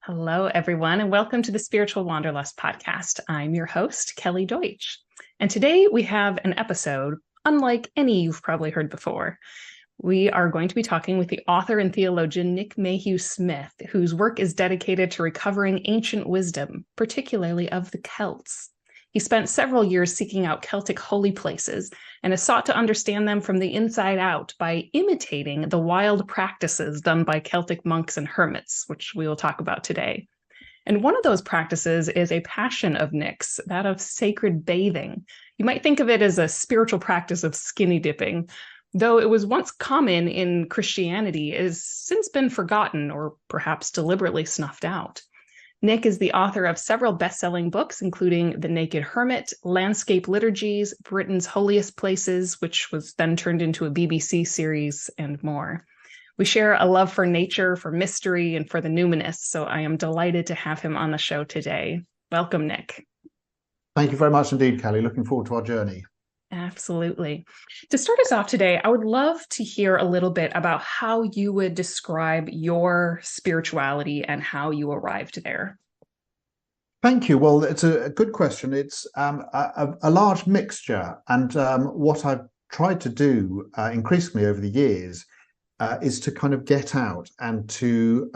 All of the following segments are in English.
Hello, everyone, and welcome to the Spiritual Wanderlust podcast. I'm your host, Kelly Deutsch. And today we have an episode unlike any you've probably heard before. We are going to be talking with the author and theologian Nick Mayhew Smith, whose work is dedicated to recovering ancient wisdom, particularly of the Celts. He spent several years seeking out Celtic holy places and has sought to understand them from the inside out by imitating the wild practices done by Celtic monks and hermits, which we will talk about today. And one of those practices is a passion of Nick's, that of sacred bathing. You might think of it as a spiritual practice of skinny dipping, though it was once common in Christianity, it has since been forgotten or perhaps deliberately snuffed out. Nick is the author of several best-selling books, including The Naked Hermit, Landscape Liturgies, Britain's Holiest Places, which was then turned into a BBC series, and more. We share a love for nature, for mystery, and for the numinous, so I am delighted to have him on the show today. Welcome, Nick. Thank you very much indeed, Kelly. Looking forward to our journey. Absolutely. To start us off today, I would love to hear a little bit about how you would describe your spirituality and how you arrived there. Thank you. Well, it's a good question. It's a large mixture. And what I've tried to do increasingly over the years is to kind of get out and to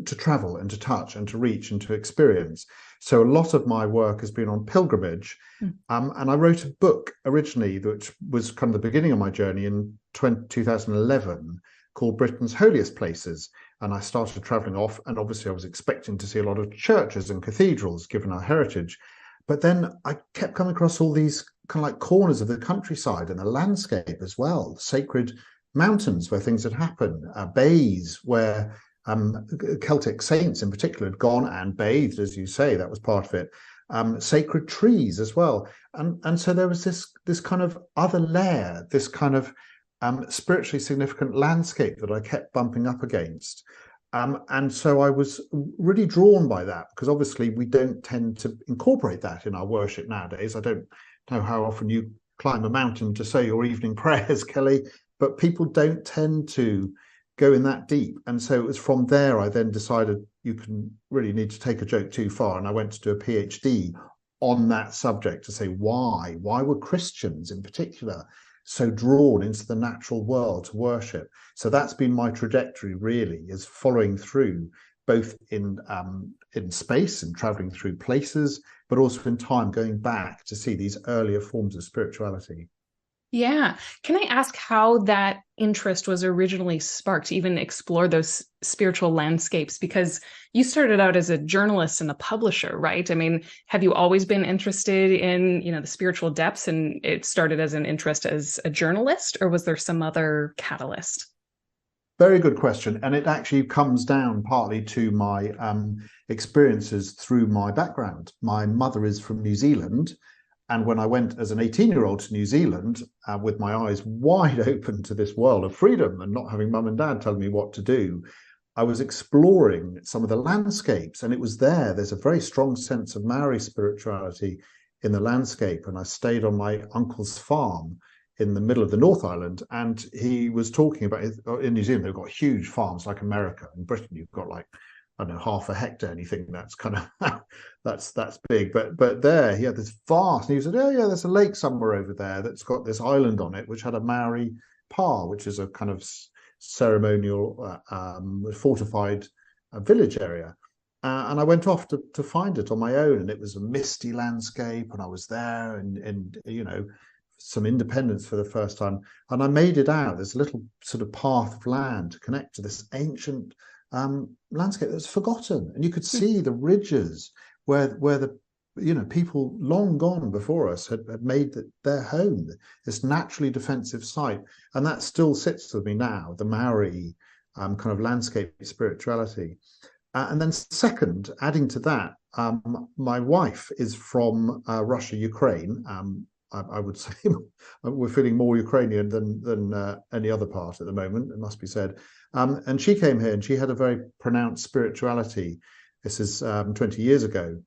travel and to touch and to reach and to experience. So a lot of my work has been on pilgrimage. And I wrote a book originally, which was kind of the beginning of my journey in 2011, called Britain's Holiest Places. And I started traveling off, and obviously I was expecting to see a lot of churches and cathedrals, given our heritage. But then I kept coming across all these kind of like corners of the countryside and the landscape as well, sacred mountains where things had happened, bays where Celtic saints in particular had gone and bathed, as you say, that was part of it. Sacred trees as well. And so there was this kind of other layer, this kind of spiritually significant landscape that I kept bumping up against. And so I was really drawn by that, because obviously we don't tend to incorporate that in our worship nowadays. I don't know how often you climb a mountain to say your evening prayers, Kelly, but people don't tend to go in that deep. And so it was from there I then decided you can really need to take a joke too far. And I went to do a PhD on that subject to say why were Christians in particular so drawn into the natural world to worship. So that's been my trajectory, really, is following through both in space and traveling through places, but also in time, going back to see these earlier forms of spirituality. Yeah. Can I ask how that interest was originally sparked to even explore those spiritual landscapes? Because you started out as a journalist and a publisher, right? I mean, have you always been interested in, the spiritual depths, and it started as an interest as a journalist, or was there some other catalyst? Very good question. And it actually comes down partly to my experiences through my background. My mother is from New Zealand. And when I went as an 18-year-old to New Zealand with my eyes wide open to this world of freedom and not having mum and dad telling me what to do, I was exploring some of the landscapes, and it was there's a very strong sense of Maori spirituality in the landscape. And I stayed on my uncle's farm in the middle of the North Island, and he was talking about in New Zealand, they've got huge farms like America. In Britain, you've got like, I don't know, half a hectare, and you think that's kind of that's big, but there he had this vast, and he said, oh yeah, there's a lake somewhere over there that's got this island on it which had a Maori pa, which is a kind of ceremonial fortified village area. And I went off to find it on my own, and it was a misty landscape, and I was there and some independence for the first time, and I made it out. There's a little sort of path of land to connect to this ancient landscape that's forgotten, and you could see the ridges where the people long gone before us had made their home, this naturally defensive site, and that still sits with me now, the Maori kind of landscape spirituality. And then second, adding to that, my wife is from Russia, Ukraine. I would say we're feeling more Ukrainian than any other part at the moment, it must be said. And she came here, and she had a very pronounced spirituality. This is 20 years ago,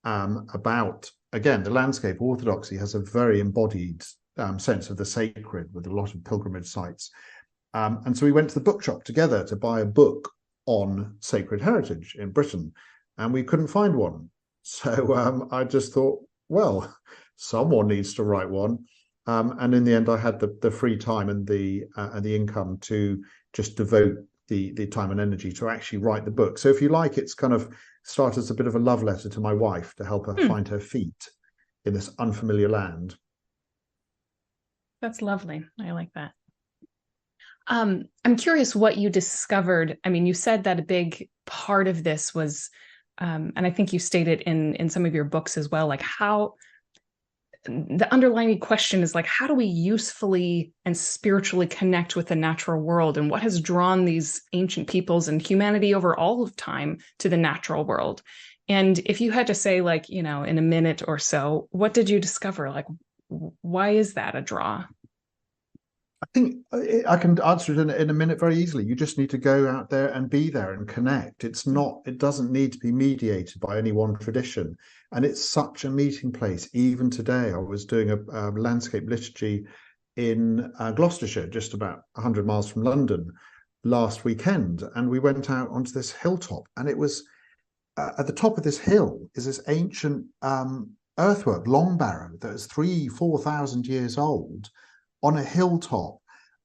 about, again, the landscape. Orthodoxy has a very embodied sense of the sacred with a lot of pilgrimage sites. And so we went to the bookshop together to buy a book on sacred heritage in Britain, and we couldn't find one. So I just thought, well, someone needs to write one. And in the end, I had the free time and the income to just devote the time and energy to actually write the book. So if you like, it's kind of started as a bit of a love letter to my wife to help her find her feet in this unfamiliar land. That's lovely. I like that. I'm curious what you discovered. I mean, you said that a big part of this was, and I think you stated in some of your books as well, like how the underlying question is like, how do we usefully and spiritually connect with the natural world? And what has drawn these ancient peoples and humanity over all of time to the natural world? And if you had to say, like, in a minute or so, what did you discover? Like, why is that a draw? I think I can answer it in a minute very easily. You just need to go out there and be there and connect. It doesn't need to be mediated by any one tradition. And it's such a meeting place. Even today, I was doing a landscape liturgy in Gloucestershire, just about 100 miles from London last weekend. And we went out onto this hilltop, and it was at the top of this hill is this ancient earthwork, long barrow, that is 3,000-4,000 years old, on a hilltop.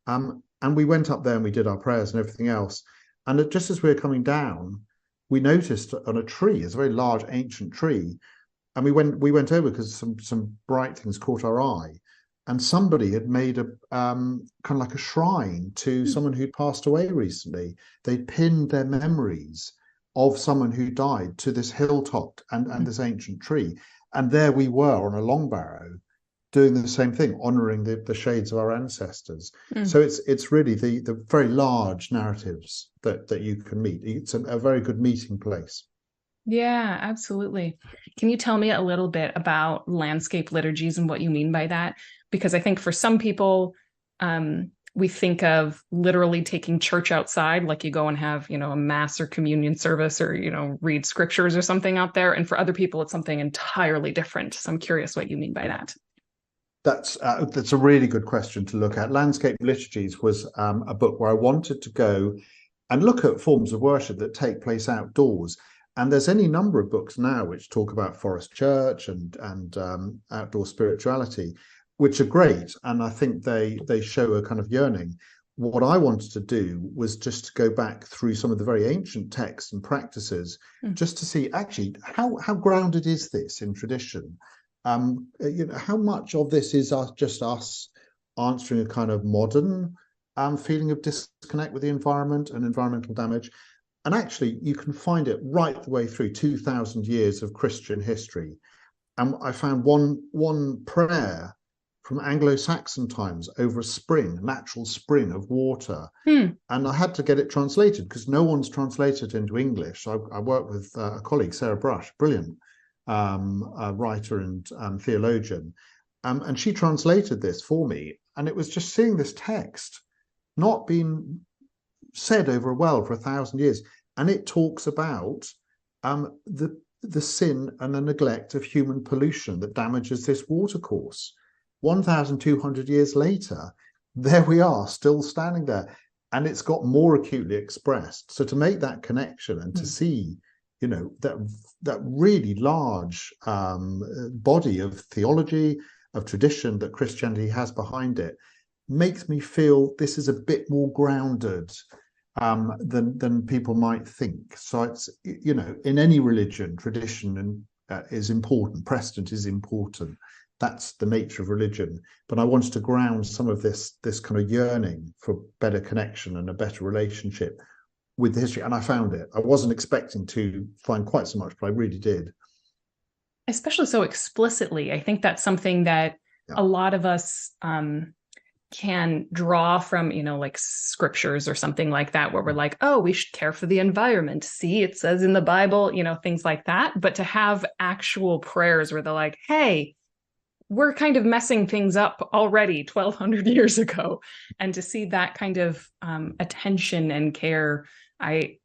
And we went up there and we did our prayers and everything else. And just as we were coming down, we noticed on a tree, it's a very large ancient tree. And we went over because some bright things caught our eye. And somebody had made a kind of like a shrine to someone who'd passed away recently. They pinned their memories of someone who died to this hilltop and this ancient tree. And there we were on a long barrow, doing the same thing, honoring the shades of our ancestors. So it's really the very large narratives that you can meet. It's a very good meeting place. Yeah, absolutely. Can you tell me a little bit about landscape liturgies and what you mean by that? Because I think for some people, we think of literally taking church outside, like you go and have, a mass or communion service or, read scriptures or something out there. And for other people, it's something entirely different. So I'm curious what you mean by that. That's a really good question to look at. Landscape Liturgies was a book where I wanted to go and look at forms of worship that take place outdoors. And there's any number of books now which talk about forest church and outdoor spirituality, which are great. And I think they show a kind of yearning. What I wanted to do was just to go back through some of the very ancient texts and practices, just to see actually how grounded is this in tradition. How much of this is just us answering a kind of modern feeling of disconnect with the environment and environmental damage? And actually, you can find it right the way through 2,000 years of Christian history. And I found one prayer from Anglo-Saxon times over a natural spring of water. And I had to get it translated because no one's translated into English. So I worked with a colleague, Sarah Brush, brilliant writer and theologian, and she translated this for me. And it was just seeing this text not being said over a well for 1,000 years, and it talks about the sin and the neglect of human pollution that damages this watercourse. 1,200 years later, there we are, still standing there, and it's got more acutely expressed. So to make that connection and to see, that really large body of theology, of tradition that Christianity has behind it, makes me feel this is a bit more grounded than people might think. So it's, in any religion, tradition is important, precedent is important. That's the nature of religion. But I wanted to ground some of this kind of yearning for better connection and a better relationship with the history. And I found it. I wasn't expecting to find quite so much, but I really did. Especially so explicitly. I think that's something that a lot of us can draw from, like scriptures or something like that, where we're like, oh, we should care for the environment. See, it says in the Bible, things like that. But to have actual prayers where they're like, hey, we're kind of messing things up already 1,200 years ago. And to see that kind of attention and care, I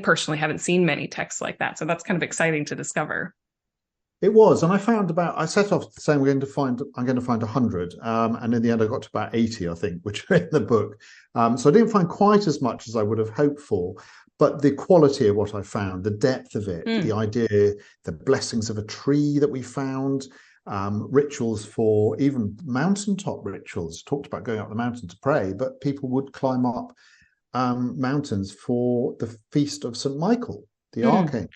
personally haven't seen many texts like that. So that's kind of exciting to discover. It was, and I set off saying I'm going to find 100, and in the end I got to about 80, I think, which are in the book. So I didn't find quite as much as I would have hoped for, but the quality of what I found, the depth of it, the idea, the blessings of a tree that we found, rituals for even mountaintop rituals. Talked about going up the mountain to pray, but people would climb up mountains for the feast of St. Michael, the archangel,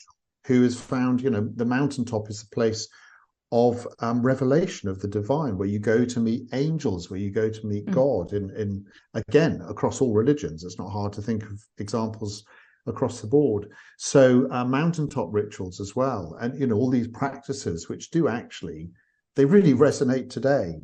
who is found, the mountaintop is the place of revelation of the divine, where you go to meet angels, where you go to meet God in again, across all religions. It's not hard to think of examples across the board. So mountaintop rituals as well. And, all these practices, which do actually, they really resonate today.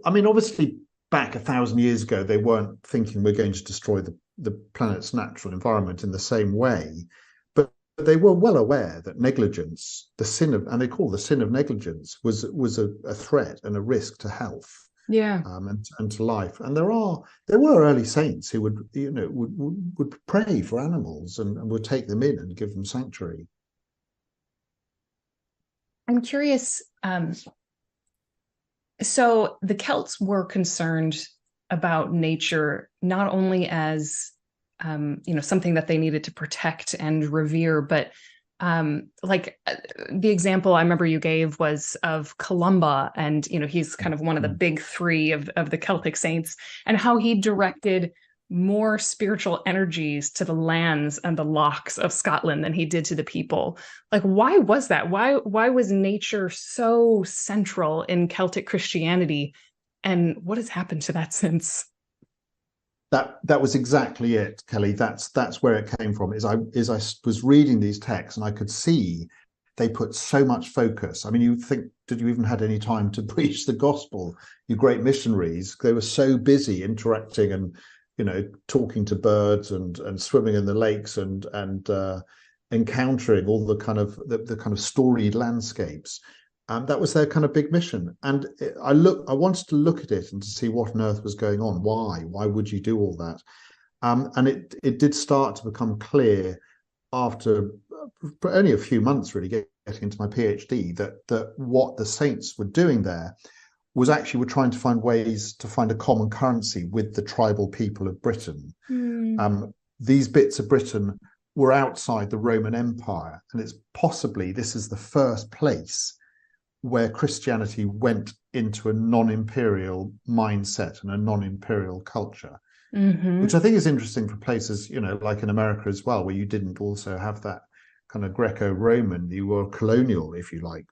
Obviously, back 1,000 years ago, they weren't thinking we're going to destroy the planet's natural environment in the same way. But they were well aware that negligence, and they call the sin of negligence, was a threat and a risk to health, and to life. And there were early saints who would pray for animals and would take them in and give them sanctuary. I'm curious. So the Celts were concerned about nature not only as something that they needed to protect and revere, but the example I remember you gave was of Columba, and he's kind of one of the big three of the Celtic saints, and how he directed more spiritual energies to the lands and the lochs of Scotland than he did to the people. Like, why was that? Why was nature so central in Celtic Christianity, and what has happened to that since? That was exactly it, Kelly. That's where it came from. I was reading these texts, and I could see they put so much focus. I mean, you think, did you even had any time to preach the gospel? You great missionaries, they were so busy interacting and talking to birds and swimming in the lakes and encountering all the kind of storied landscapes. That was their kind of big mission. And I wanted to look at it and to see what on earth was going on. Why would you do all that? And it did start to become clear after only a few months, really, getting into my PhD, that what the saints were doing there was actually we're trying to find ways to find a common currency with the tribal people of Britain. These bits of Britain were outside the Roman Empire, and it's possibly this is the first place where Christianity went into a non-imperial mindset and a non-imperial culture, which I think is interesting for places, like in America as well, where you didn't also have that kind of Greco-Roman, you were colonial, if you like,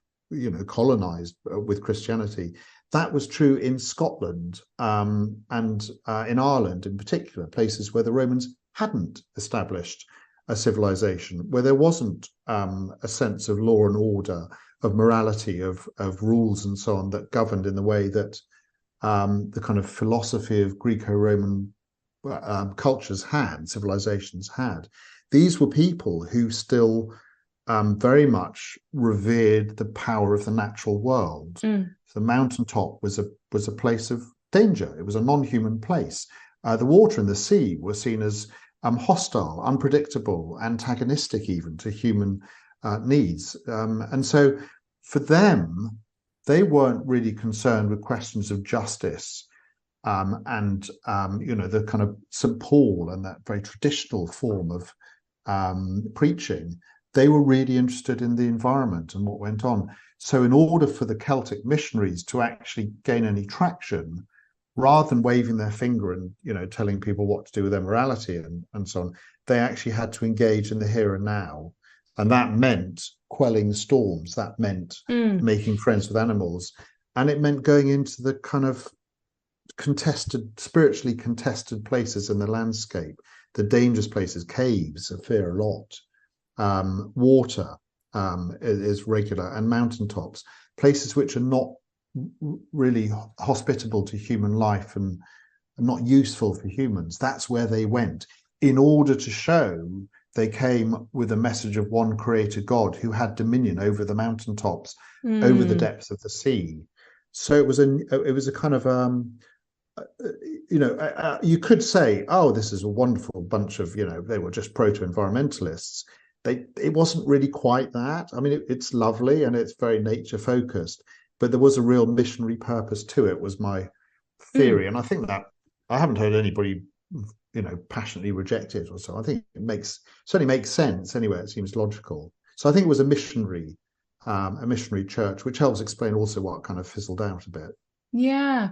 colonized with Christianity. That was true in Scotland and in Ireland in particular, places where the Romans hadn't established a civilization, where there wasn't a sense of law and order, of morality, of rules and so on that governed in the way that the kind of philosophy of Greco-Roman cultures had, civilizations had. These were people who still very much revered the power of the natural world. The mountaintop was a place of danger. It was a non-human place. The water and the sea were seen as hostile, unpredictable, antagonistic even to human needs. And so for them, they weren't really concerned with questions of justice and the kind of St. Paul and that very traditional form of preaching. They were really interested in the environment and what went on. So in order for the Celtic missionaries to actually gain any traction, rather than waving their finger and telling people what to do with their morality and so on, they actually had to engage in the here and now. And that meant quelling storms, that meant making friends with animals. And it meant going into the kind of spiritually contested places in the landscape, the dangerous places, caves of fear a lot. Water is regular, and mountaintops, places which are not really hospitable to human life and not useful for humans. That's where they went in order to show they came with a message of one creator God who had dominion over the mountaintops, over the depths of the sea. So it was a kind of you could say, oh, this is a wonderful bunch of they were just proto-environmentalists. it wasn't really quite that. I mean, it's lovely and it's very nature focused, but there was a real missionary purpose to it, was my theory. And I think that I haven't heard anybody, passionately reject it or so. I think it certainly makes sense anyway. It seems logical. So I think it was a missionary church, which helps explain also what kind of fizzled out a bit. Yeah.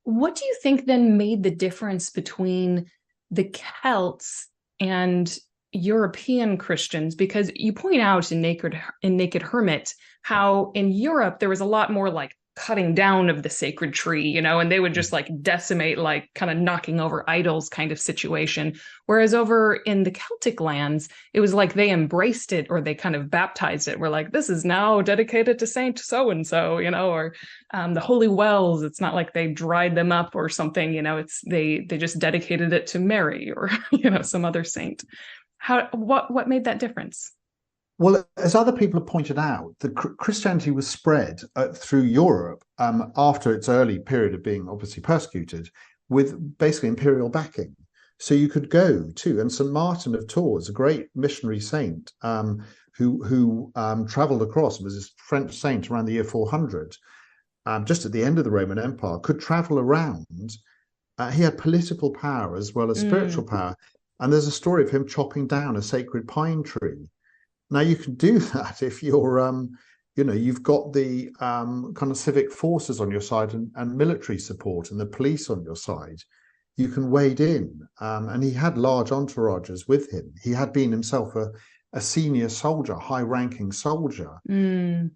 What do you think then made the difference between the Celts and European Christians? Because you point out in Naked Hermit how in Europe there was a lot more like cutting down of the sacred tree, and they would just like decimate, like kind of knocking over idols kind of situation. Whereas over in the Celtic lands, it was like they embraced it, or they kind of baptized it. We're like, this is now dedicated to Saint so-and-so, or the holy wells. It's not like they dried them up or something, it's they just dedicated it to Mary or, some other saint. What made that difference? Well, as other people have pointed out, the Christianity was spread through Europe after its early period of being obviously persecuted, with basically imperial backing. So you could go to, and St. Martin of Tours, a great missionary saint who traveled across, was this French saint around the year 400, just at the end of the Roman Empire, could travel around. He had political power as well as spiritual power. And there's a story of him chopping down a sacred pine tree. Now you can do that if you're, you've got the kind of civic forces on your side and military support and the police on your side. You can wade in, and he had large entourages with him. He had been himself a senior soldier, high-ranking soldier, and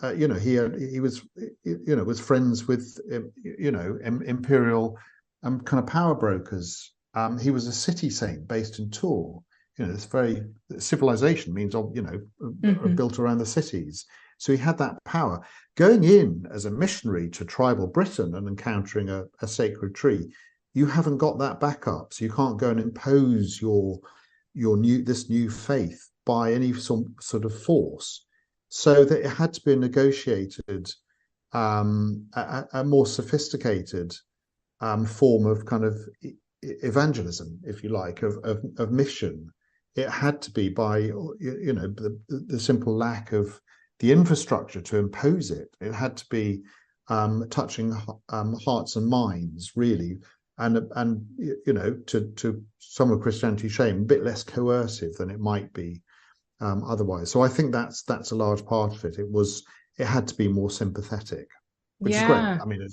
he was, was friends with, imperial kind of power brokers. He was a city saint based in Tours. This very civilization means, built around the cities. So he had that power. Going in as a missionary to tribal Britain and encountering a sacred tree, you haven't got that backup. So you can't go and impose this new faith by any sort of force. So that it had to be a negotiated, a more sophisticated form of kind of evangelism, if you like, of mission. It had to be by, the simple lack of the infrastructure to impose it. It had to be touching hearts and minds, really, and to some of Christianity's shame, a bit less coercive than it might be otherwise. So I think that's a large part of it. It had to be more sympathetic, which is great. I mean,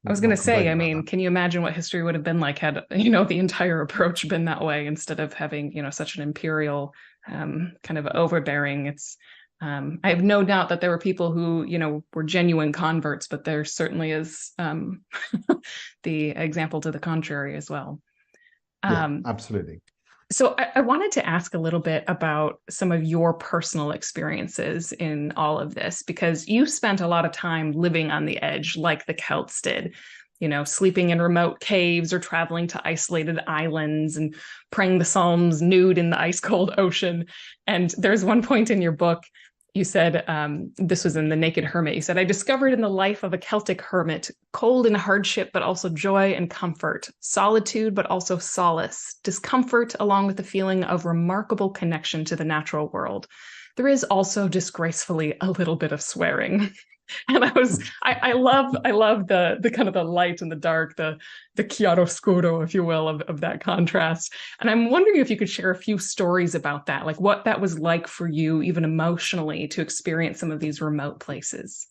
I was going to say, can you imagine what history would have been like had, the entire approach been that way instead of having, such an imperial kind of overbearing? I have no doubt that there were people who, were genuine converts, but there certainly is the example to the contrary as well. Absolutely. So I wanted to ask a little bit about some of your personal experiences in all of this, because you spent a lot of time living on the edge like the Celts did, sleeping in remote caves or traveling to isolated islands and praying the Psalms nude in the ice cold ocean. And there's one point in your book, you said, this was in the Naked Hermit, you said, I discovered in the life of a Celtic hermit, cold and hardship, but also joy and comfort, solitude, but also solace, discomfort, along with the feeling of remarkable connection to the natural world. There is also disgracefully a little bit of swearing. And I love the kind of the light and the dark, the chiaroscuro, if you will, of that contrast. And I'm wondering if you could share a few stories about that, like what that was like for you, even emotionally, to experience some of these remote places.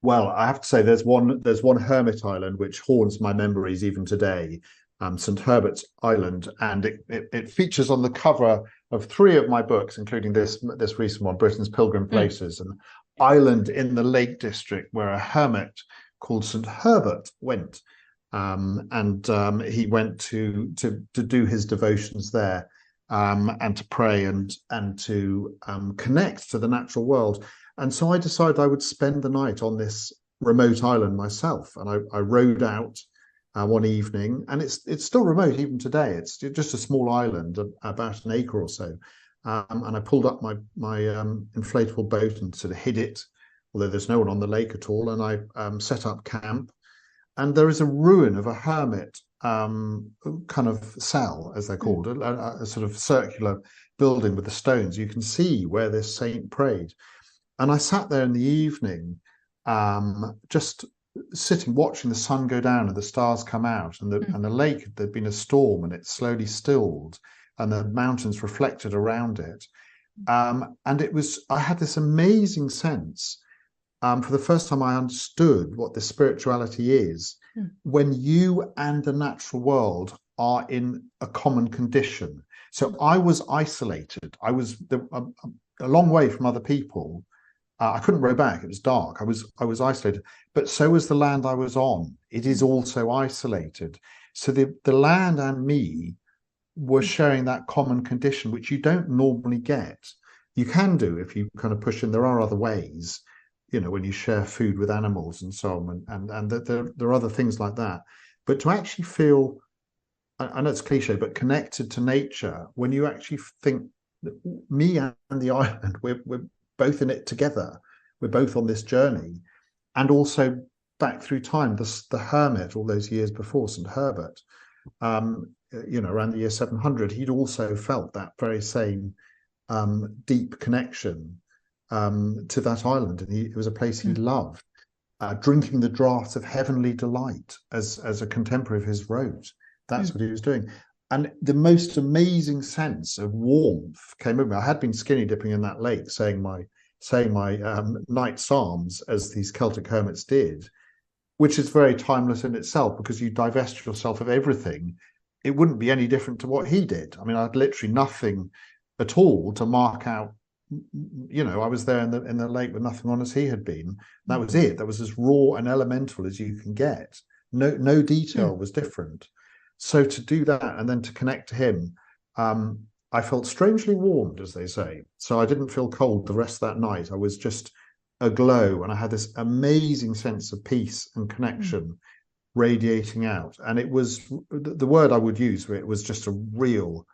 Well, I have to say there's one hermit island which haunts my memories even today, St. Herbert's Island, and it features on the cover of 3 of my books, including this recent one, Britain's Pilgrim Places, an island in the Lake District where a hermit called St. Herbert went, and he went to do his devotions there, and to pray and to connect to the natural world. And so I decided I would spend the night on this remote island myself, and I rowed out one evening, and it's still remote even today. It's just a small island, about an acre or so. And I pulled up my inflatable boat and sort of hid it, although there's no one on the lake at all. And I set up camp. And there is a ruin of a hermit kind of cell, as they're called, a sort of circular building with the stones. You can see where this saint prayed. And I sat there in the evening, just sitting, watching the sun go down and the stars come out, and the lake, there'd been a storm and it slowly stilled, and the mountains reflected around it. And I had this amazing sense. For the first time, I understood what this spirituality is when you and the natural world are in a common condition. So I was isolated. I was a long way from other people. I couldn't row back. It was dark. I was isolated. But so was the land I was on. It is also isolated. So the land and me were sharing that common condition, which you don't normally get. You can do if you kind of push in. There are other ways, when you share food with animals and so on, and there are other things like that. But to actually feel, I know it's cliche, but connected to nature, when you actually think that me and the island, we're both in it together. We're both on this journey. And also back through time, the hermit, all those years before, St. Herbert, around the year 700, he'd also felt that very same deep connection to that island, and it was a place he loved. Drinking the draught of heavenly delight, as a contemporary of his wrote. That's what he was doing. And the most amazing sense of warmth came over me. I had been skinny dipping in that lake, saying my night psalms, as these Celtic hermits did, which is very timeless in itself, because you divest yourself of everything. It wouldn't be any different to what he did. I mean, I had literally nothing at all to mark out. I was there in the lake with nothing on as he had been. That was it. That was as raw and elemental as you can get. No detail was different. So to do that and then to connect to him, I felt strangely warmed, as they say. So I didn't feel cold the rest of that night. I was just aglow, and I had this amazing sense of peace and connection radiating out. And it was, the word I would use for it was just a real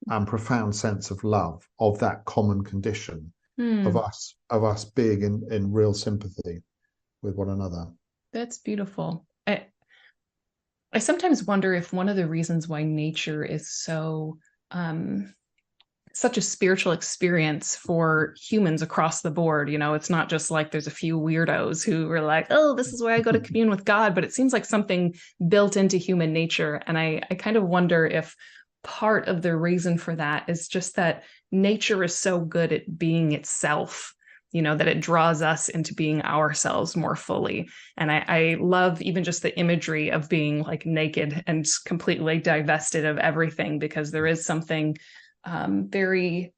and profound sense of love, of that common condition of us being in real sympathy with one another. That's beautiful. I sometimes wonder if one of the reasons why nature is so such a spiritual experience for humans across the board, it's not just like there's a few weirdos who are like, oh, this is where I go to commune with God, but it seems like something built into human nature. And I kind of wonder if part of the reason for that is just that nature is so good at being itself, that it draws us into being ourselves more fully. And I love even just the imagery of being like naked and completely divested of everything, because there is something very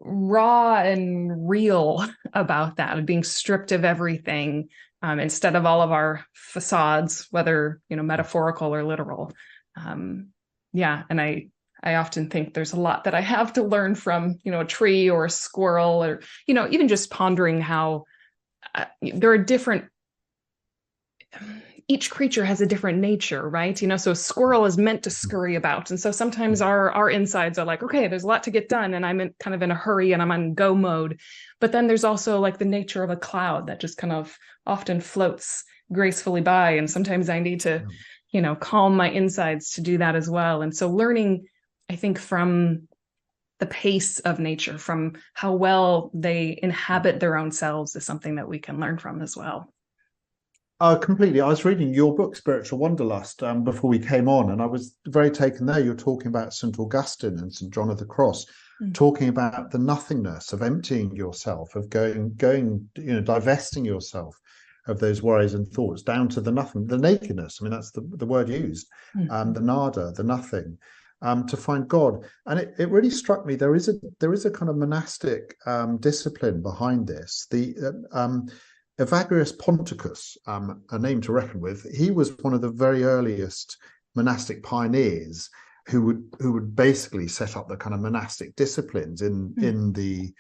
raw and real about that, of being stripped of everything, instead of all of our facades, whether, metaphorical or literal. And I often think there's a lot that I have to learn from, a tree or a squirrel, or, even just pondering how there are different, each creature has a different nature, right? So a squirrel is meant to scurry about. And so sometimes our insides are like, okay, there's a lot to get done, and I'm kind of in a hurry and I'm on go mode. But then there's also like the nature of a cloud that just kind of often floats gracefully by. And sometimes I need to, calm my insides to do that as well. And so learning, I think, from the pace of nature, from how well they inhabit their own selves, is something that we can learn from as well. Completely. I was reading your book, Spiritual Wanderlust, before we came on, and I was very taken there. You're talking about St. Augustine and St. John of the Cross, talking about the nothingness of emptying yourself, of going, divesting yourself of those worries and thoughts down to the nothing, the nakedness. I mean, that's the word used, the nada, the nothing, to find God. And it really struck me. There is a kind of monastic discipline behind this. The Evagrius Ponticus, a name to reckon with, he was one of the very earliest monastic pioneers who would basically set up the kind of monastic disciplines in the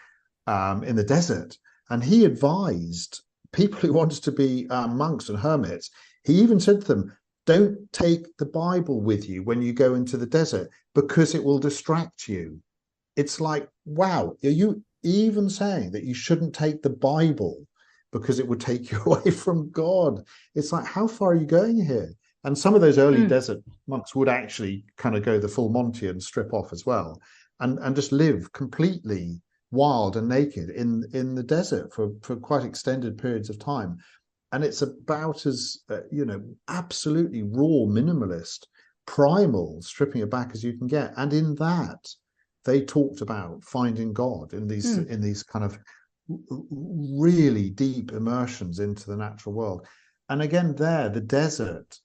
desert. And he advised people who wanted to be monks and hermits. He even said to them, don't take the Bible with you when you go into the desert, because it will distract you. It's like, wow, are you even saying that you shouldn't take the Bible because it would take you away from God? It's like, how far are you going here? And some of those early Mm. desert monks would actually kind of go the full Monty and strip off as well, and just live completely wild and naked in the desert for quite extended periods of time. And it's about as absolutely raw, minimalist, primal, stripping it back as you can get. And in that, they talked about finding God in these kind of really deep immersions into the natural world. And again, there, the desert,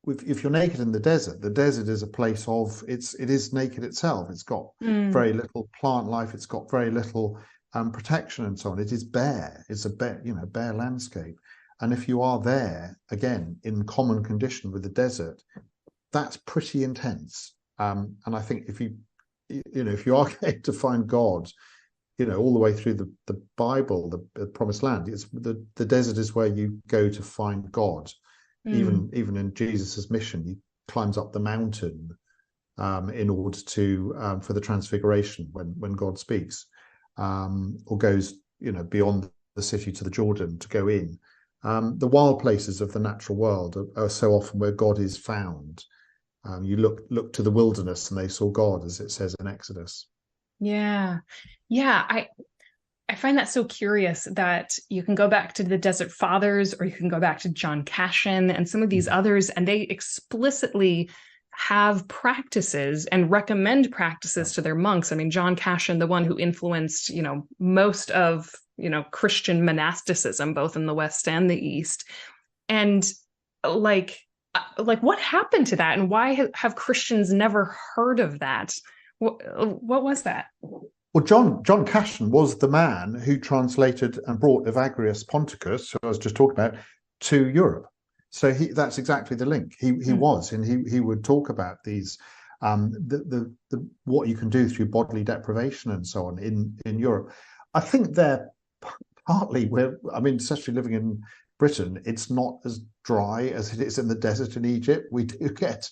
if you're naked in the desert is a place of it is naked itself. It's got very little plant life. It's got very little protection and so on. It is bare. It's a bare landscape. And if you are there again in common condition with the desert, that's pretty intense. And I think if you are going to find God, all the way through the Bible, the Promised Land, it's the desert is where you go to find God. Even in Jesus's mission, he climbs up the mountain in order to for the transfiguration when God speaks, or goes beyond the city to the Jordan to go in. The wild places of the natural world are so often where God is found. You look to the wilderness and they saw God, as it says in Exodus. Yeah. I find that so curious that you can go back to the Desert Fathers, or you can go back to John Cassian and some of these others, and they explicitly have practices and recommend practices to their monks. I mean, John Cassian, the one who influenced, most of, Christian monasticism, both in the West and the East. And like what happened to that? And why have Christians never heard of that? What was that? Well, John Cassian was the man who translated and brought Evagrius Ponticus, who I was just talking about, to Europe. So that's exactly the link. He was, and he would talk about these the what you can do through bodily deprivation and so on in Europe. I think they're partly especially living in Britain, it's not as dry as it is in the desert in Egypt. We do get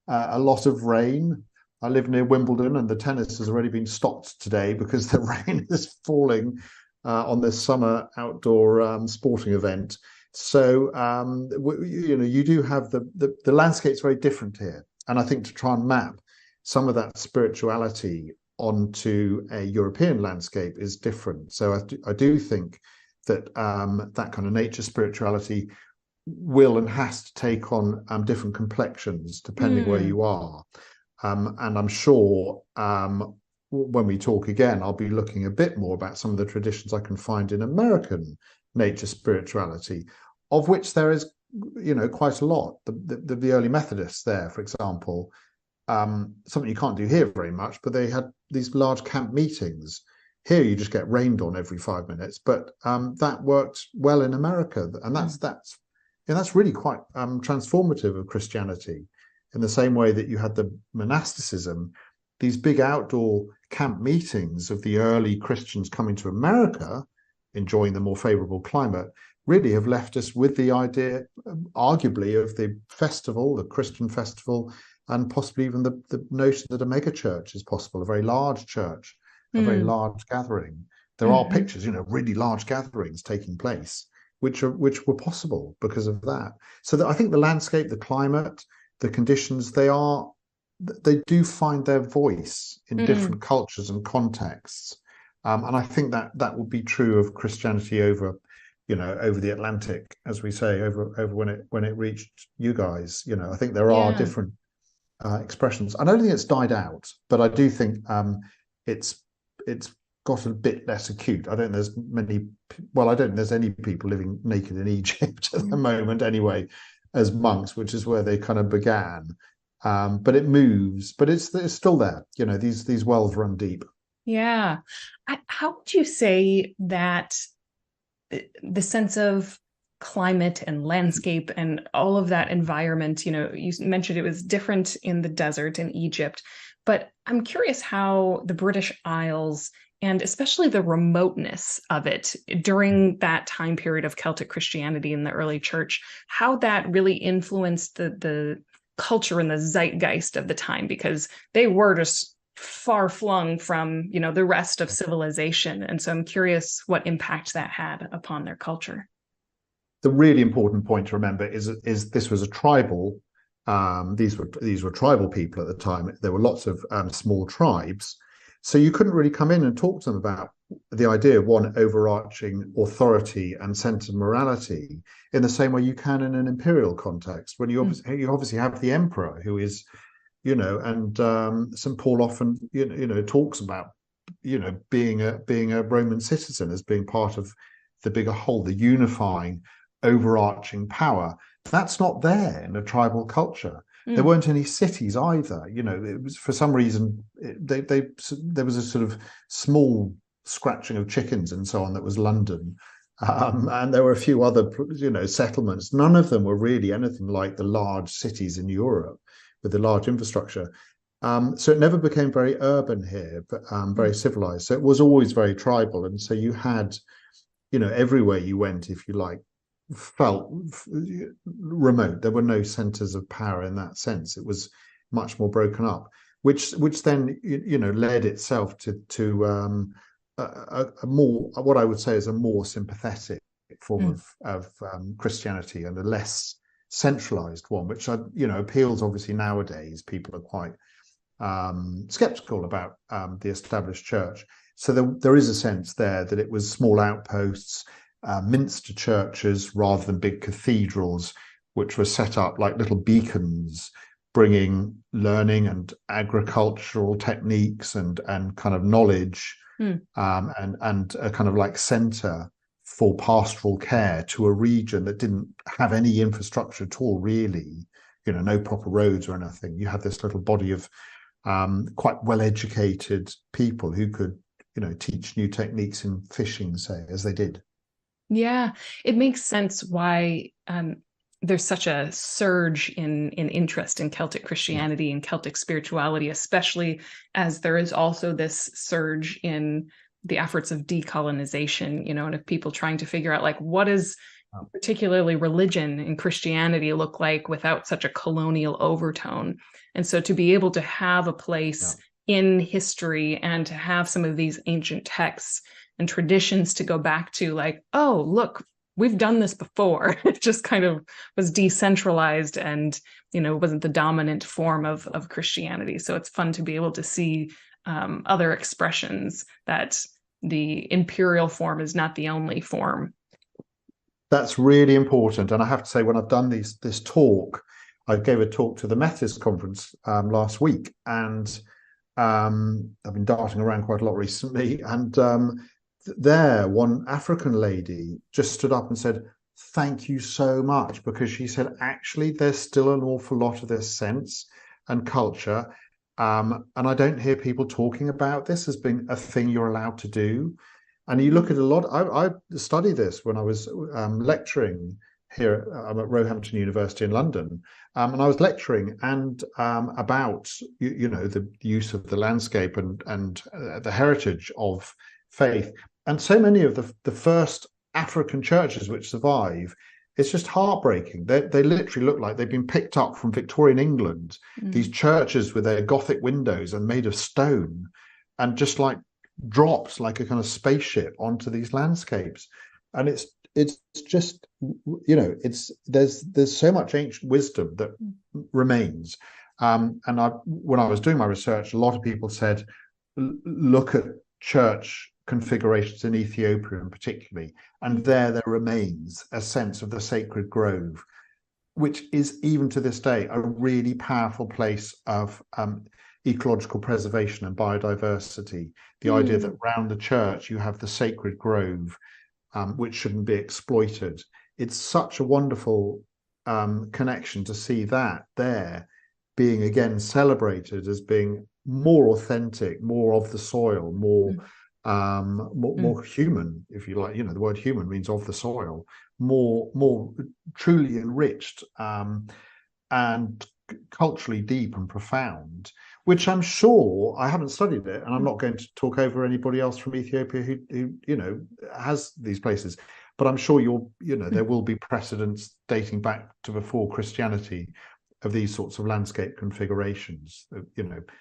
a lot of rain. I live near Wimbledon, and the tennis has already been stopped today because the rain is falling on this summer outdoor sporting event. So you do have the landscape's very different here, and I think to try and map some of that spirituality onto a European landscape is different. So I do think that that kind of nature spirituality will and has to take on different complexions depending where you are. And I'm sure when we talk again, I'll be looking a bit more about some of the traditions I can find in American nature spirituality, of which there is, quite a lot. The early Methodists there, for example, something you can't do here very much, but they had these large camp meetings. Here you just get rained on every 5 minutes, but that worked well in America, and that's really quite transformative of Christianity. In the same way that you had the monasticism, these big outdoor camp meetings of the early Christians coming to America, enjoying the more favorable climate, really have left us with the idea, arguably, of the festival, the Christian festival, and possibly even the notion that a mega church is possible, a very large church, a very large gathering. There are pictures, really large gatherings taking place, which were possible because of that. So that I think the landscape, the climate, the conditions, they do find their voice in different cultures and contexts, and I think that will be true of Christianity over the Atlantic, as we say, over when it reached you guys. I think there are different expressions. I don't think it's died out, but I do think it's got a bit less acute. I don't think there's any people living naked in Egypt at the moment anyway, as monks, which is where they kind of began. But it moves, but it's still there. These wells run deep. Yeah. How would you say that the sense of climate and landscape and all of that environment, you mentioned it was different in the desert in Egypt, but I'm curious how the British Isles, and especially the remoteness of it during that time period of Celtic Christianity in the early church, how that really influenced the culture and the zeitgeist of the time, because they were just far flung from, the rest of civilization. And so I'm curious what impact that had upon their culture. The really important point to remember is this was a tribal These were tribal people at the time. There were lots of small tribes, so you couldn't really come in and talk to them about the idea of one overarching authority and sense of morality in the same way you can in an imperial context. When you obviously have the emperor, who is, and St. Paul often talks about being a Roman citizen as being part of the bigger whole, the unifying, overarching power. That's not there in a tribal culture. There weren't any cities either. It was, for some reason, there was a sort of small scratching of chickens and so on that was London. And there were a few other, settlements. None of them were really anything like the large cities in Europe with the large infrastructure. So it never became very urban here, but very civilized. So it was always very tribal. And so you had, everywhere you went, if you like, felt remote. There were no centers of power in that sense. It was much more broken up, which then led itself to a more, what I would say is a more sympathetic form of Christianity, and a less centralized one, which appeals. Obviously nowadays people are quite skeptical about the established church. So there is a sense there that it was small outposts, minster churches rather than big cathedrals, which were set up like little beacons, bringing learning and agricultural techniques and kind of knowledge, and a kind of like center for pastoral care to a region that didn't have any infrastructure at all, really. No proper roads or anything. You had this little body of quite well-educated people who could, teach new techniques in fishing, say, as they did. Yeah, it makes sense why there's such a surge in interest in Celtic Christianity and Celtic spirituality, especially as there is also this surge in the efforts of decolonization, and of people trying to figure out, like, what does particularly religion and Christianity look like without such a colonial overtone? And so to be able to have a place in history and to have some of these ancient texts and traditions to go back to, like, oh, look, we've done this before. It just kind of was decentralized and, wasn't the dominant form of Christianity. So it's fun to be able to see other expressions, that the imperial form is not the only form. That's really important. And I have to say, when I've done this talk, I gave a talk to the Methodist conference last week, and I've been darting around quite a lot recently. And there, one African lady just stood up and said, "Thank you so much," because she said, actually, there's still an awful lot of this sense and culture. And I don't hear people talking about this as being a thing you're allowed to do. And you look at a lot, I studied this when I was lecturing here. I'm at Roehampton University in London, and I was lecturing about the use of the landscape and the heritage of faith. And so many of the first African churches which survive, it's just heartbreaking. They literally look like they've been picked up from Victorian England. These churches with their Gothic windows and made of stone, and just like drops like a kind of spaceship onto these landscapes. And it's just, there's so much ancient wisdom that remains. And when I was doing my research, a lot of people said, look at church configurations in Ethiopia in particularly, and there remains a sense of the sacred grove, which is even to this day a really powerful place of ecological preservation and biodiversity. The idea that around the church you have the sacred grove, which shouldn't be exploited. It's such a wonderful connection to see that there being again celebrated as being more authentic, more of the soil, more human, if you like. The word human means of the soil, more truly enriched, and culturally deep and profound, which I'm sure, I haven't studied it, and I'm not going to talk over anybody else from Ethiopia who has these places, but I'm sure there will be precedents dating back to before Christianity of these sorts of landscape configurations,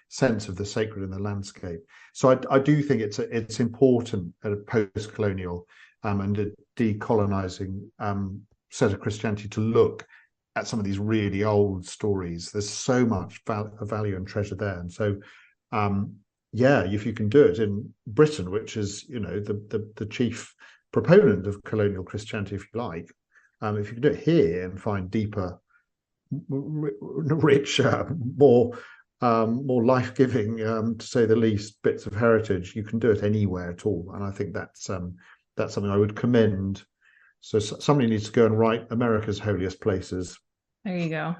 sense of the sacred in the landscape. So I do think it's important at a post-colonial and a decolonizing set of Christianity to look at some of these really old stories. There's so much value and treasure there. And so, yeah, if you can do it in Britain, which is, the chief proponent of colonial Christianity, if you like, if you can do it here and find deeper, richer, more life-giving, to say the least, bits of heritage, you can do it anywhere at all. And I think that's something I would commend. So somebody needs to go and write America's holiest places. There you go.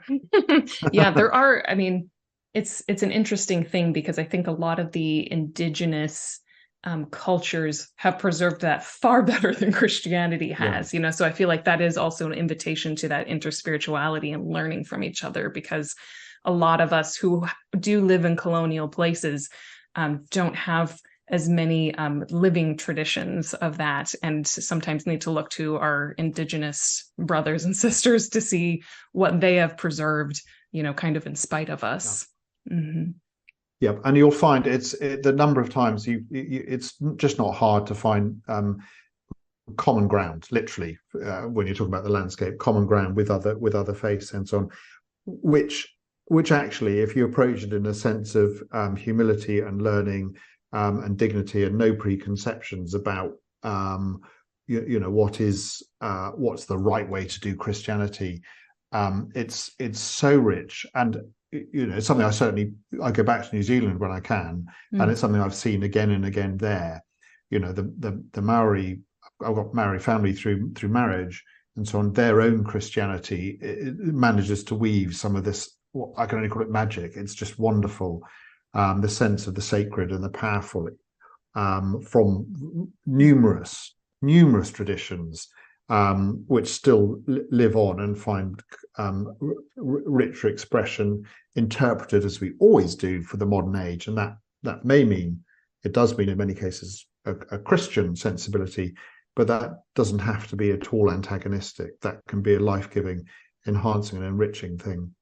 Yeah, there are. I mean, it's an interesting thing because I think a lot of the indigenous cultures have preserved that far better than Christianity has. Yeah. So I feel like that is also an invitation to that interspirituality and learning from each other, because a lot of us who do live in colonial places don't have as many living traditions of that, and sometimes need to look to our indigenous brothers and sisters to see what they have preserved, kind of in spite of us. Yeah. Mm-hmm. Yeah, and you'll find the number of times it's just not hard to find common ground, literally, when you're talking about the landscape, common ground with other faiths and so on, which actually, if you approach it in a sense of humility and learning and dignity and no preconceptions about what's the right way to do Christianity, it's so rich. And it's something I go back to New Zealand when I can, and it's something I've seen again and again there. The Maori, I've got Maori family through marriage and so on. Their own Christianity, it manages to weave some of this, what I can only call it magic. It's just wonderful, the sense of the sacred and the powerful, from numerous traditions, which still live on and find richer expression, interpreted as we always do for the modern age. And that may mean, it does mean in many cases, a Christian sensibility, but that doesn't have to be at all antagonistic. That can be a life-giving, enhancing and enriching thing.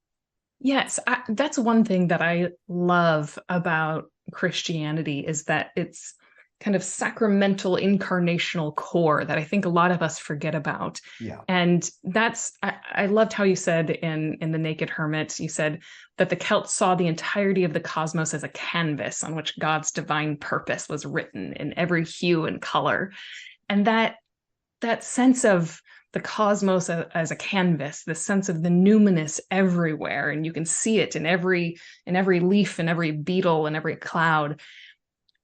Yes, that's one thing that I love about Christianity, is that it's kind of sacramental incarnational core that I think a lot of us forget about. Yeah. And I loved how you said in The Naked Hermit, you said that the Celts saw the entirety of the cosmos as a canvas on which God's divine purpose was written in every hue and color. And that sense of the cosmos as a canvas, the sense of the numinous everywhere, and you can see it in every leaf and every beetle and every cloud.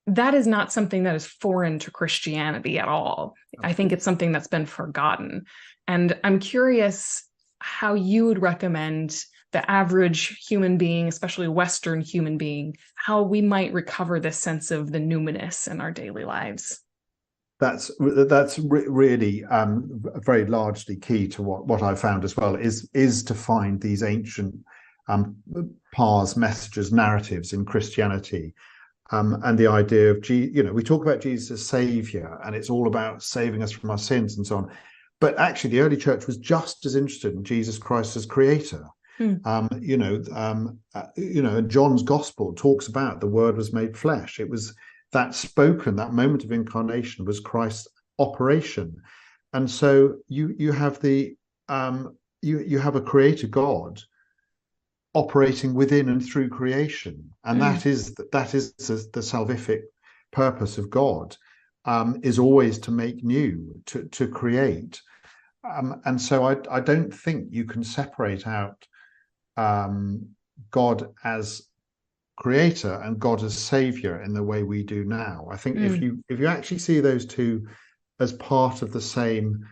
That is not something that is foreign to Christianity at all. I think it's something that's been forgotten. And I'm curious how you would recommend the average human being, especially Western human being, how we might recover this sense of the numinous in our daily lives. That's really very largely key to what I found as well, is to find these ancient paths, messages, narratives in Christianity. And the idea of, we talk about Jesus as Savior, and it's all about saving us from our sins and so on. But actually, the early church was just as interested in Jesus Christ as Creator. John's Gospel talks about the Word was made flesh. It was that moment of incarnation was Christ's operation, and so you have you have a Creator God operating within and through creation, and that is the salvific purpose of God, is always to make new, to create, and so I don't think you can separate out God as Creator and God as Savior in the way we do now. I think if you actually see those two as part of the same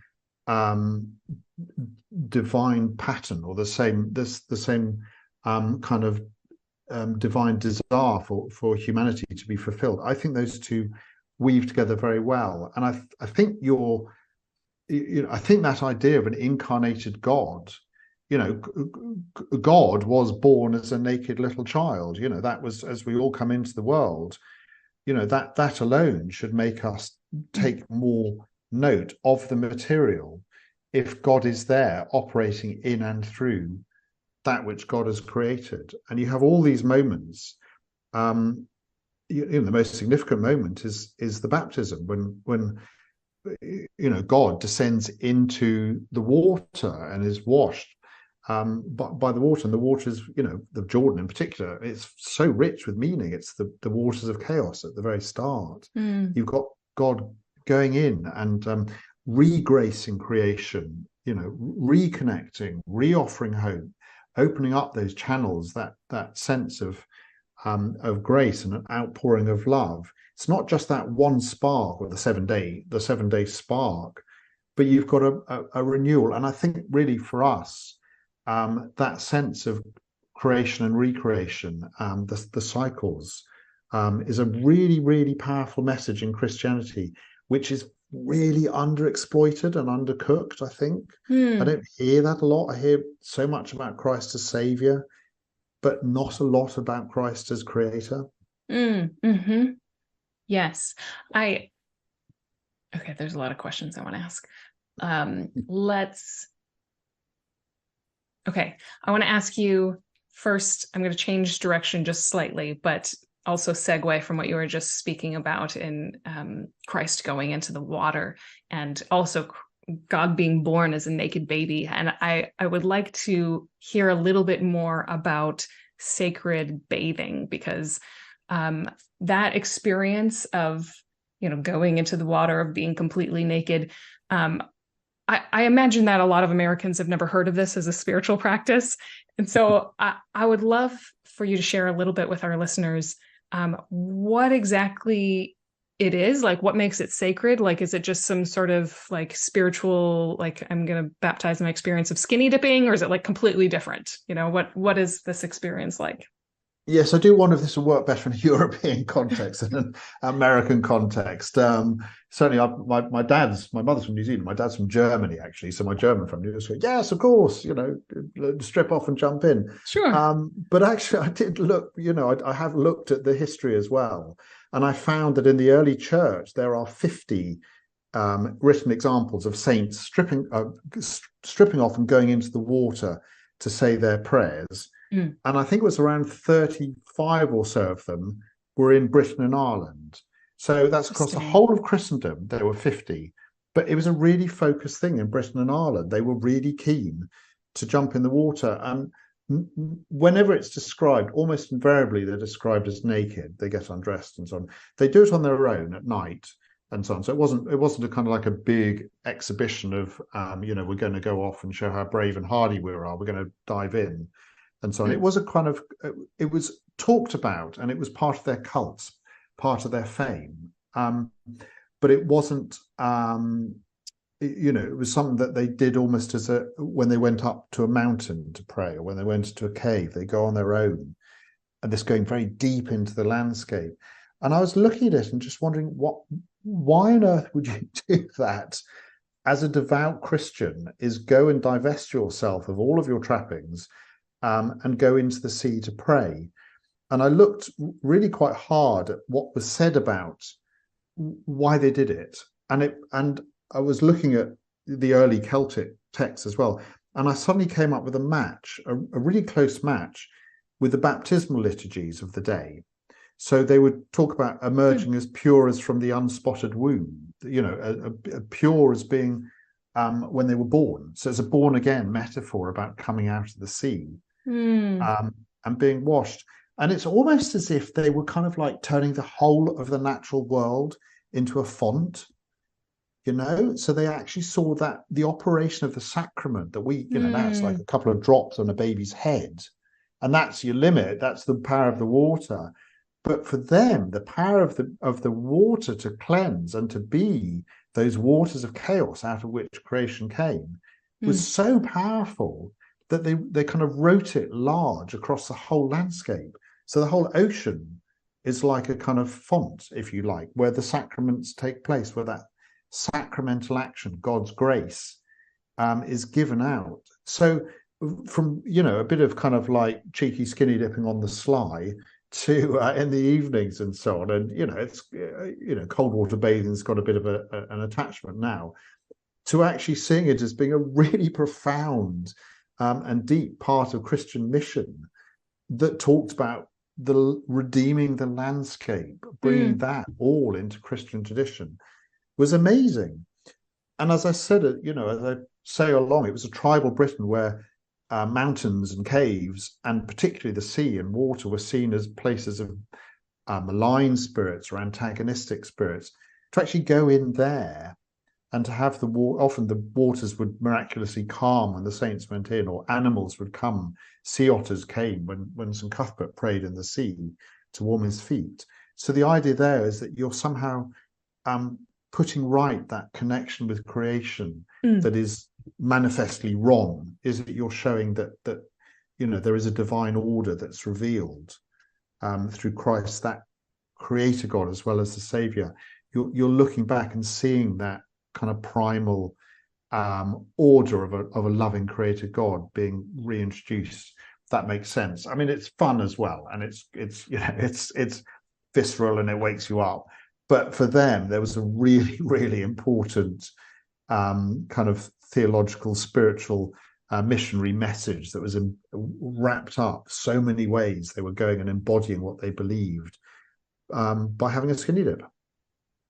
divine pattern, or the same kind of divine desire for humanity to be fulfilled, I think those two weave together very well. And I think I think that idea of an incarnated God, God was born as a naked little child. That was, as we all come into the world, that alone should make us take more note of the material. If God is there operating in and through that which God has created, and you have all these moments, the most significant moment is the baptism, when God descends into the water and is washed, by the water. And the waters, the Jordan in particular, it's so rich with meaning. It's the waters of chaos at the very start. You've got God going in and regracing creation, reconnecting, reoffering hope, opening up those channels, that sense of grace and an outpouring of love. It's not just that one spark, or the 7-day spark, but you've got a renewal. And I think really for us, that sense of creation and recreation, the cycles, is a really, really powerful message in Christianity, which is really underexploited and undercooked, I think. I don't hear that a lot. I hear so much about Christ as Savior, but not a lot about Christ as Creator. Yes. Okay, there's a lot of questions I want to ask. I want to ask you first, I'm going to change direction just slightly, but also segue from what you were just speaking about in Christ going into the water, and also God being born as a naked baby. And I would like to hear a little bit more about sacred bathing, because that experience of, going into the water, of being completely naked, I imagine that a lot of Americans have never heard of this as a spiritual practice. And so I would love for you to share a little bit with our listeners what exactly it is, like what makes it sacred. Like, is it just some sort of like spiritual, like I'm going to baptize my experience of skinny dipping, or is it like completely different? What is this experience like? Yes, I do wonder if this will work better in a European context than an American context. Certainly, my mother's from New Zealand. My dad's from Germany, actually. So my German family just go, yes, of course, strip off and jump in. Sure. But actually, I did look, I have looked at the history as well. And I found that in the early church, there are 50 written examples of saints stripping off and going into the water to say their prayers. And I think it was around 35 or so of them were in Britain and Ireland. So that's across the whole of Christendom. There were 50, but it was a really focused thing in Britain and Ireland. They were really keen to jump in the water. And whenever it's described, almost invariably they're described as naked. They get undressed and so on. They do it on their own at night and so on. So it wasn't a kind of like a big exhibition of, we're going to go off and show how brave and hardy we are. We're going to dive in. And so on. It was it was talked about, and it was part of their cult, part of their fame. But it wasn't, it was something that they did almost when they went up to a mountain to pray, or when they went to a cave, they go on their own, and this going very deep into the landscape. And I was looking at it and just wondering, why on earth would you do that as a devout Christian? Is go and divest yourself of all of your trappings, and go into the sea to pray. And I looked really quite hard at what was said about why they did it. And I was looking at the early Celtic texts as well. And I suddenly came up with a really close match with the baptismal liturgies of the day. So they would talk about emerging as pure as from the unspotted womb, pure as being when they were born. So it's a born again metaphor about coming out of the sea. And being washed. And it's almost as if they were kind of like turning the whole of the natural world into a font, so they actually saw that the operation of the sacrament that we, now it's like a couple of drops on a baby's head, and that's your limit. That's the power of the water. But for them, the power of the water to cleanse and to be those waters of chaos out of which creation came was so powerful that they kind of wrote it large across the whole landscape. So the whole ocean is like a kind of font, if you like, where the sacraments take place, where that sacramental action, God's grace, is given out. So from, a bit of kind of like cheeky skinny dipping on the sly to in the evenings and so on. And, it's, cold water bathing's got a bit of an attachment now, to actually seeing it as being a really profound and deep part of Christian mission that talked about the redeeming the landscape, bringing that all into Christian tradition, was amazing. And as I said, as I say along, it was a tribal Britain where mountains and caves, and particularly the sea and water, were seen as places of malign spirits or antagonistic spirits. To actually go in there and to have often the waters would miraculously calm when the saints went in, or animals would come. Sea otters came when St. Cuthbert prayed in the sea to warm his feet. So the idea there is that you're somehow putting right that connection with creation that is manifestly wrong. Is that you're showing that there is a divine order that's revealed through Christ, that creator God as well as the Savior. You're looking back and seeing that kind of primal order of a loving creator God being reintroduced. If that makes sense. I mean, it's fun as well, and it's visceral and it wakes you up. But for them, there was a really, really important kind of theological, spiritual, missionary message that was wrapped up so many ways. They were going and embodying what they believed by having a skinny dip.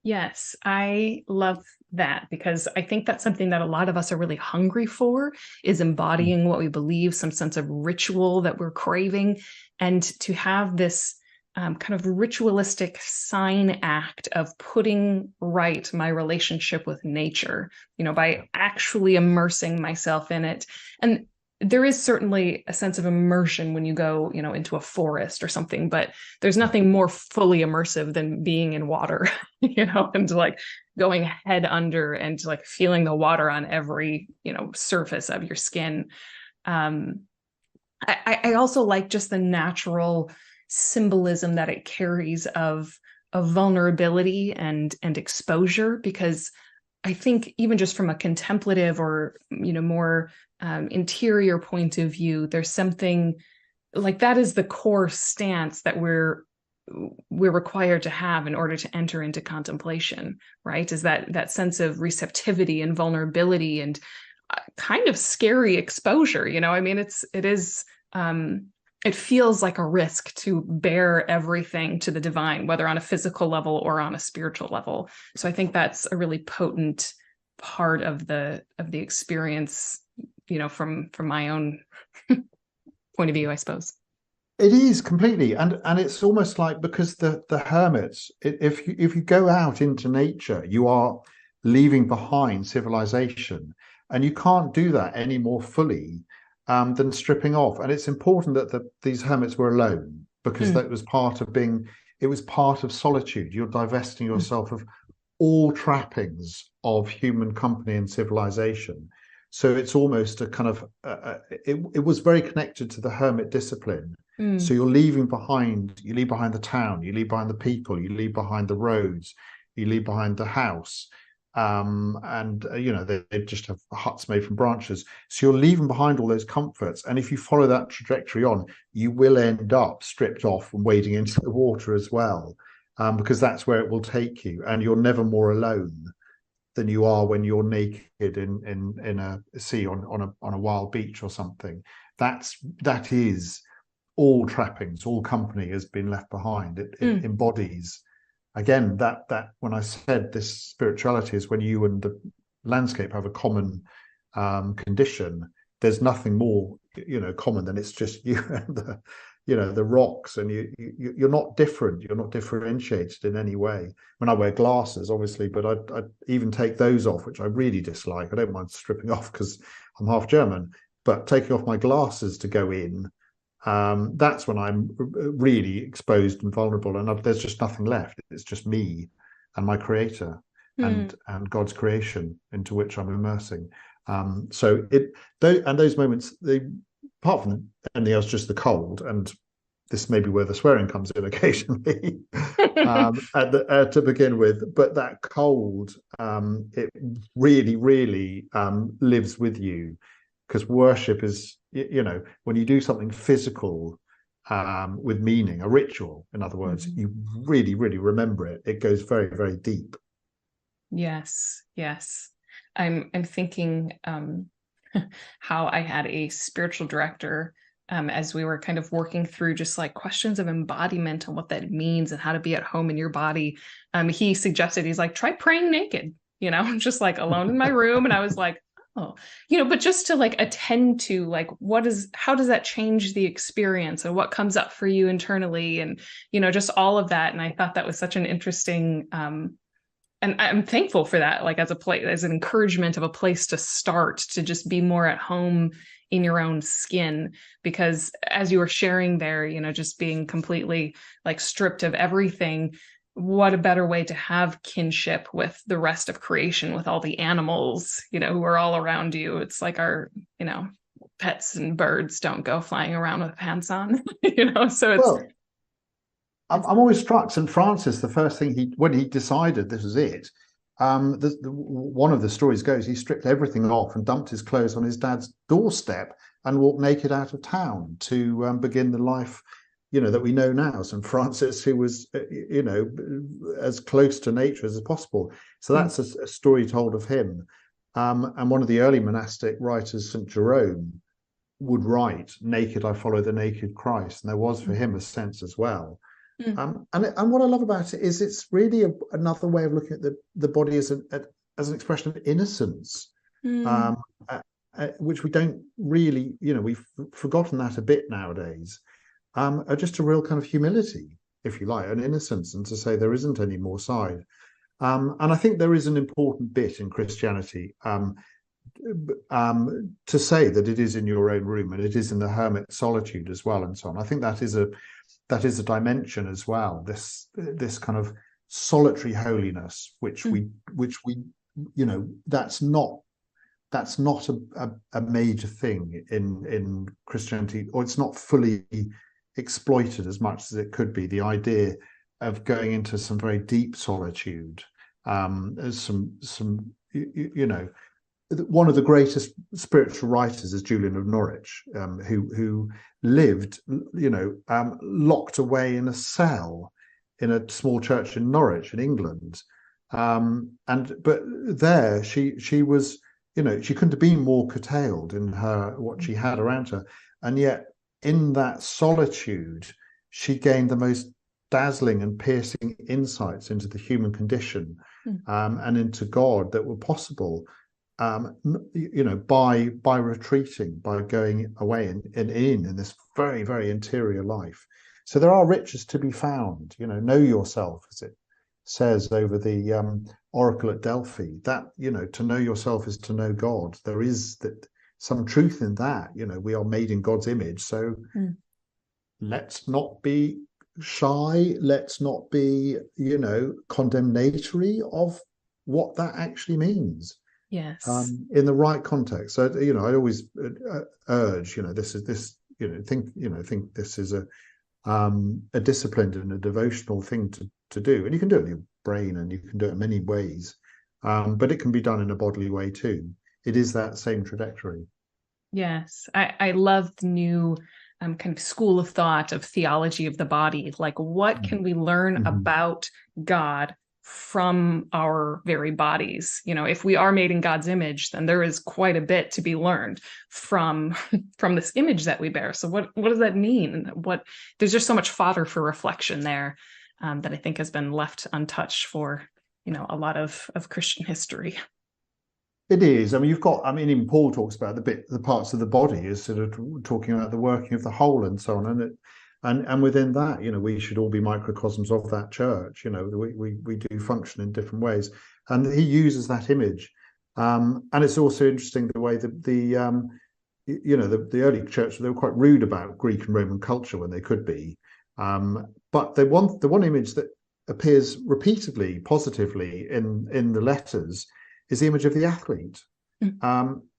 Yes, I love that, because I think that's something that a lot of us are really hungry for, is embodying what we believe, some sense of ritual that we're craving, and to have this kind of ritualistic sign act of putting right my relationship with nature, by actually immersing myself in it. And there is certainly a sense of immersion when you go, into a forest or something, but there's nothing more fully immersive than being in water, and like going head under and like feeling the water on every, surface of your skin. I also like just the natural symbolism that it carries of vulnerability and exposure, because I think even just from a contemplative or more interior point of view, there's something like that is the core stance that we're required to have in order to enter into contemplation, right? Is that sense of receptivity and vulnerability and kind of scary exposure. I mean, it feels like a risk to bear everything to the divine, whether on a physical level or on a spiritual level. So I think that's a really potent part of the experience, from my own point of view, I suppose. It is completely, and it's almost like, because the hermits, if you go out into nature, you are leaving behind civilization, and you can't do that any more fully than stripping off. And it's important that these hermits were alone, because that was part of it was part of solitude. You're divesting yourself of all trappings of human company and civilization. So it's almost a kind of, it was very connected to the hermit discipline. So you leave behind the town, you leave behind the people, you leave behind the roads, you leave behind the house. They just have huts made from branches. So you're leaving behind all those comforts. And if you follow that trajectory on, you will end up stripped off and wading into the water as well, because that's where it will take you. And you're never more alone than you are when you're naked in a sea on a wild beach or something. That is all trappings, all company has been left behind. It embodies. Again, that when I said this spirituality is when you and the landscape have a common condition, there's nothing more common than it's just you and the rocks, and you're not different, you're not differentiated in any way. When I wear glasses, obviously, but I even take those off, which I really dislike. I don't mind stripping off because I'm half German, but taking off my glasses to go in, that's when I'm really exposed and vulnerable, and there's just nothing left. It's just me and my creator and God's creation into which I'm immersing. Those moments, apart from anything else, just the cold, and this may be where the swearing comes in occasionally to begin with, but that cold, it really, really lives with you, because worship is, when you do something physical with meaning, a ritual, in other words, you really, really remember it. It goes very, very deep. Yes. I'm thinking how I had a spiritual director as we were kind of working through just like questions of embodiment and what that means and how to be at home in your body. He suggested, he's like, try praying naked, just like alone in my room. And I was like, Oh, but just to like attend to like how does that change the experience and what comes up for you internally and just all of that. And I thought that was such an interesting and I'm thankful for that, like as a place, as an encouragement of a place to start to just be more at home in your own skin. Because as you were sharing there, just being completely like stripped of everything, what a better way to have kinship with the rest of creation, with all the animals, who are all around you. It's like our, pets and birds don't go flying around with pants on, so Well, I'm always struck. St. Francis, the first thing when he decided this was it, one of the stories goes he stripped everything off and dumped his clothes on his dad's doorstep and walked naked out of town to begin the life, that we know now. St. Francis, who was, as close to nature as possible. So that's a story told of him. And one of the early monastic writers, St. Jerome, would write, "Naked I follow the naked Christ," and there was for him a sense as well. And what I love about it is it's really another way of looking at the body as an expression of innocence, which we don't really, we've forgotten that a bit nowadays. Just a real kind of humility, if you like, an innocence, and to say there isn't any more side. And I think there is an important bit in Christianity to say that it is in your own room and it is in the hermit solitude as well, and so on. I think that is a dimension as well. This kind of solitary holiness, which we that's not a major thing in Christianity, or it's not fully exploited as much as it could be. The idea of going into some very deep solitude, as one of the greatest spiritual writers is Julian of Norwich, who lived, locked away in a cell in a small church in Norwich in England. But there she was, she couldn't have been more curtailed in what she had around her. And yet in that solitude, she gained the most dazzling and piercing insights into the human condition, and into God that were possible, by retreating, by going away in this very, very interior life. So there are riches to be found. Know yourself, as it says over the oracle at Delphi. That to know yourself is to know God. There is some truth in that. We are made in God's image. So let's not be shy. Let's not be condemnatory of what that actually means. Yes. In the right context. So I always urge, think this is a disciplined and a devotional thing to do, and you can do it in your brain, and you can do it in many ways, but it can be done in a bodily way too. It is that same trajectory. Yes, I love the new kind of school of thought of theology of the body. Like, what can we learn about God from our very bodies? If we are made in God's image, then there is quite a bit to be learned from this image that we bear. So what does that mean? There's just so much fodder for reflection there, that I think has been left untouched for a lot of Christian history. It is. I mean, even Paul talks about the parts of the body as sort of talking about the working of the whole and so on. And within that, we should all be microcosms of that church. We do function in different ways, and he uses that image. And it's also interesting the way that the early church, they were quite rude about Greek and Roman culture when they could be. But the one image that appears repeatedly positively in the letters is the image of the athlete,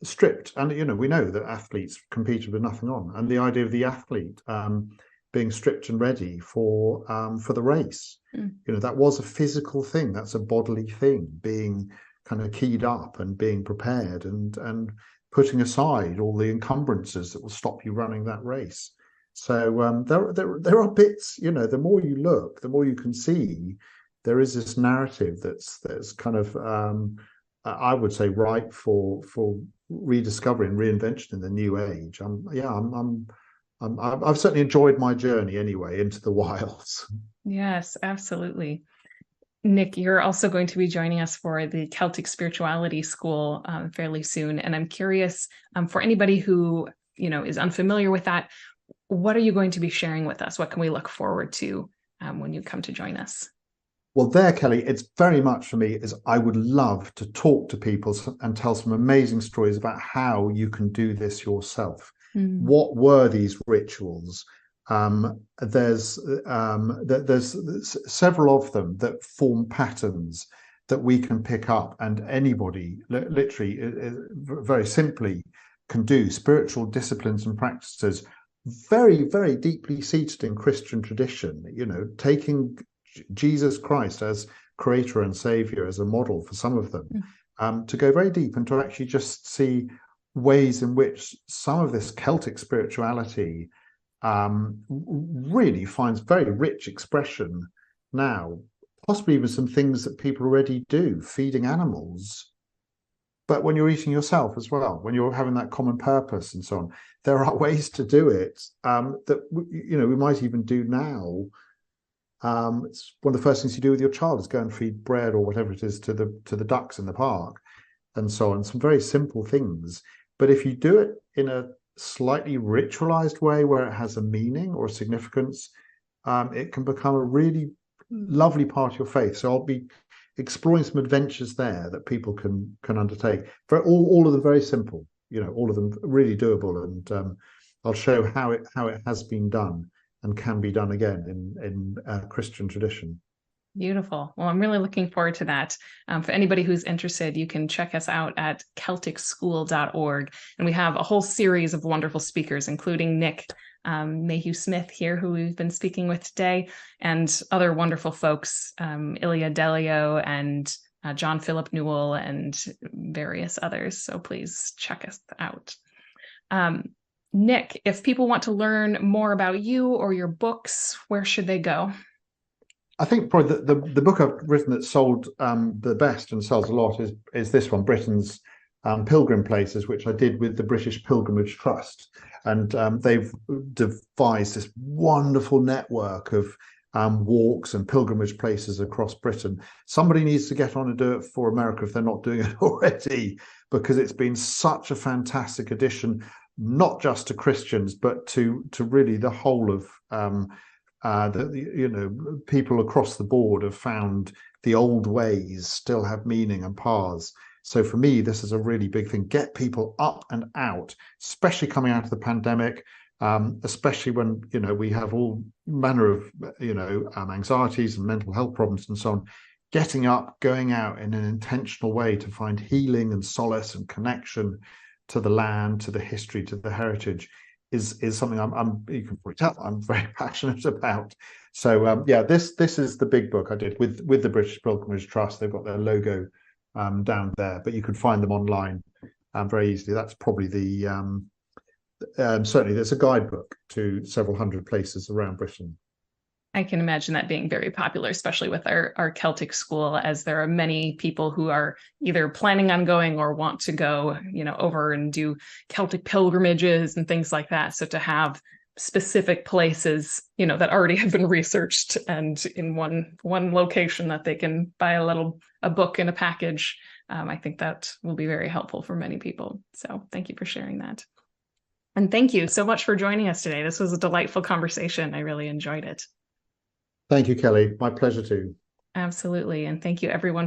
stripped. And we know that athletes competed with nothing on, and the idea of the athlete being stripped and ready for the race. That was a physical thing. That's a bodily thing, being kind of keyed up and being prepared and putting aside all the encumbrances that will stop you running that race. So there are bits, the more you look, the more you can see there is this narrative that's kind of I would say ripe for rediscovery and reinvention in the new age. I've certainly enjoyed my journey anyway into the wilds. Yes, absolutely. Nick, you're also going to be joining us for the Celtic Spirituality School fairly soon. And I'm curious, for anybody who, is unfamiliar with that, what are you going to be sharing with us? What can we look forward to when you come to join us? Well, there, Kelly, it's very much for me is I would love to talk to people and tell some amazing stories about how you can do this yourself. What were these rituals? There's several of them that form patterns that we can pick up, and anybody literally very simply can do. Spiritual disciplines and practices very, very deeply seated in Christian tradition, taking Jesus Christ as creator and savior as a model for some of them, to go very deep and to actually just see ways in which some of this Celtic spirituality really finds very rich expression now, possibly even some things that people already do, feeding animals. But when you're eating yourself as well, when you're having that common purpose and so on, there are ways to do it that we might even do now. It's one of the first things you do with your child is go and feed bread or whatever it is to the ducks in the park, and so on. Some very simple things, but if you do it in a slightly ritualized way where it has a meaning or a significance, it can become a really lovely part of your faith. So I'll be exploring some adventures there that people can undertake. For all of them very simple, all of them really doable, and I'll show how it has been done and can be done again in Christian tradition. Beautiful. Well, I'm really looking forward to that. For anybody who's interested, you can check us out at CelticSchool.org. And we have a whole series of wonderful speakers, including Nick Mayhew Smith here, who we've been speaking with today, and other wonderful folks, Ilya Delio and John Philip Newell and various others. So please check us out. Nick, if people want to learn more about you or your books, where should they go? I think probably the book I've written that sold the best and sells a lot is this one, Britain's Pilgrim Places, which I did with the British Pilgrimage Trust. And they've devised this wonderful network of walks and pilgrimage places across Britain. Somebody needs to get on and do it for America if they're not doing it already, because it's been such a fantastic addition, not just to Christians, but to really the whole of people across the board have found the old ways still have meaning and paths. So for me, this is a really big thing. Get people up and out, especially coming out of the pandemic, especially when we have all manner of anxieties and mental health problems and so on. Getting up, going out in an intentional way to find healing and solace and connection to the land, to the history, to the heritage is something you can probably tell I'm very passionate about. So this is the big book I did with the British Pilgrimage Trust. They've got their logo down there, but you can find them online very easily. That's probably certainly there's a guidebook to several hundred places around Britain. I can imagine that being very popular, especially with our Celtic school, as there are many people who are either planning on going or want to go, over and do Celtic pilgrimages and things like that. So to have specific places, that already have been researched and in one location that they can buy a book in a package, I think that will be very helpful for many people. So thank you for sharing that. And thank you so much for joining us today. This was a delightful conversation. I really enjoyed it. Thank you, Kelly. My pleasure too. Absolutely. And thank you, everyone.